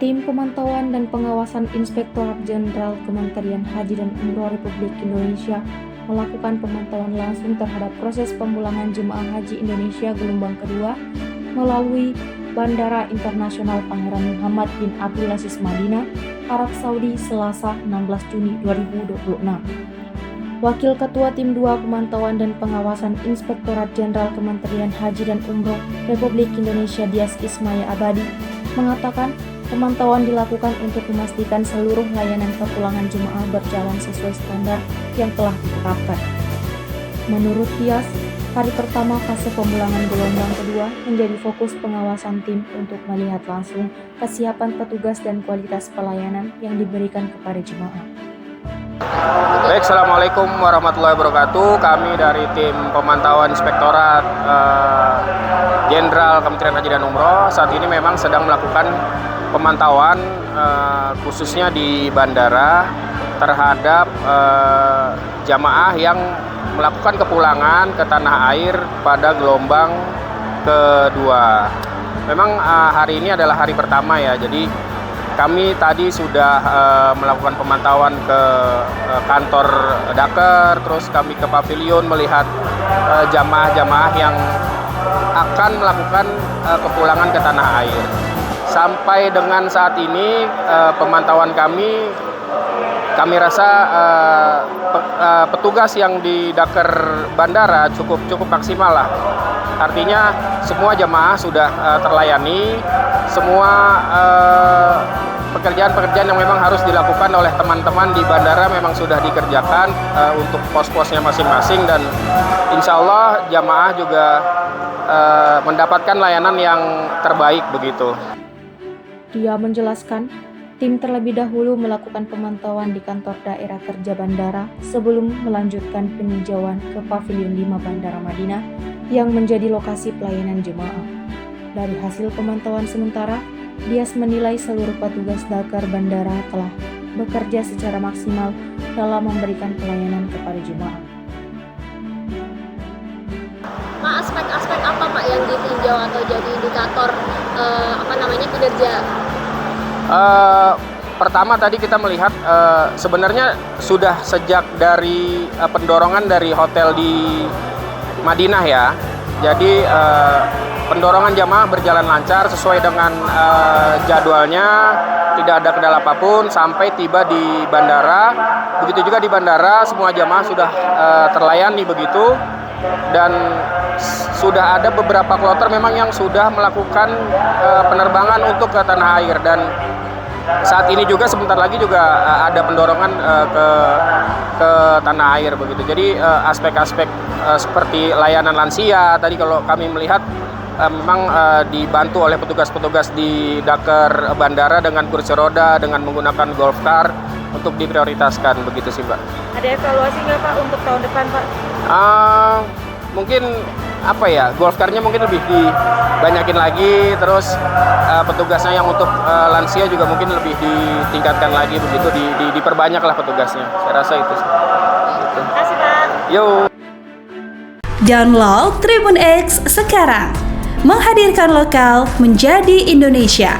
Tim Pemantauan dan Pengawasan Inspektorat Jenderal Kementerian Haji dan Umroh Republik Indonesia melakukan pemantauan langsung terhadap proses pemulangan jemaah haji Indonesia gelombang kedua melalui Bandara Internasional Pangeran Muhammad bin Abdulaziz Madinah, Arab Saudi, Selasa 16 Juni 2026. Wakil Ketua Tim 2 Pemantauan dan Pengawasan Inspektorat Jenderal Kementerian Haji dan Umroh Republik Indonesia Dias Ismaya Abadi mengatakan pemantauan dilakukan untuk memastikan seluruh layanan kepulangan jemaah berjalan sesuai standar yang telah ditetapkan. Menurut Dias, hari pertama fase pemulangan gelombang kedua menjadi fokus pengawasan tim untuk melihat langsung kesiapan petugas dan kualitas pelayanan yang diberikan kepada jemaah. Baik, Assalamualaikum warahmatullahi wabarakatuh. Kami dari tim pemantauan Inspektorat Jenderal Kementerian Haji dan Umroh saat ini memang sedang melakukan pemantauan khususnya di bandara terhadap jamaah yang melakukan kepulangan ke tanah air pada gelombang kedua. Memang hari ini adalah hari pertama ya, jadi kami tadi sudah melakukan pemantauan ke kantor Daker, terus kami ke pavilion melihat jamaah-jamaah yang akan melakukan kepulangan ke tanah air. Sampai dengan saat ini pemantauan kami rasa petugas yang di Daker bandara cukup maksimal lah. Artinya semua jamaah sudah terlayani, semua pekerjaan-pekerjaan yang memang harus dilakukan oleh teman-teman di bandara memang sudah dikerjakan untuk pos-posnya masing-masing, dan insya Allah jamaah juga mendapatkan layanan yang terbaik begitu. Dia menjelaskan, tim terlebih dahulu melakukan pemantauan di kantor daerah kerja bandara sebelum melanjutkan peninjauan ke Pavilion 5 Bandara Madinah yang menjadi lokasi pelayanan jemaah. Dari hasil pemantauan sementara, Dias menilai seluruh petugas Daker bandara telah bekerja secara maksimal dalam memberikan pelayanan kepada jemaah. Pak, aspek-aspek apa Pak yang ditinjau atau jadi indikator kinerja? Pertama tadi kita melihat sebenarnya sudah sejak dari pendorongan dari hotel di Madinah ya. Jadi pendorongan jamaah berjalan lancar sesuai dengan jadwalnya, tidak ada kendala apapun sampai tiba di bandara. Begitu juga di bandara semua jamaah sudah terlayani begitu, dan sudah ada beberapa kloter memang yang sudah melakukan penerbangan untuk ke tanah air, dan saat ini juga sebentar lagi juga ada pendorongan ke tanah air begitu. Jadi aspek-aspek seperti layanan lansia tadi kalau kami melihat memang dibantu oleh petugas-petugas di Daker bandara dengan kursi roda, dengan menggunakan golf car untuk diprioritaskan begitu sih Pak. Ada evaluasi nggak Pak untuk tahun depan Pak? Mungkin golf car-nya mungkin lebih dibanyakin lagi, terus petugasnya yang untuk lansia juga mungkin lebih ditingkatkan lagi begitu, diperbanyaklah petugasnya. Saya rasa itu. Terima kasih Pak. Yo. Download Tribun X sekarang, menghadirkan lokal menjadi Indonesia.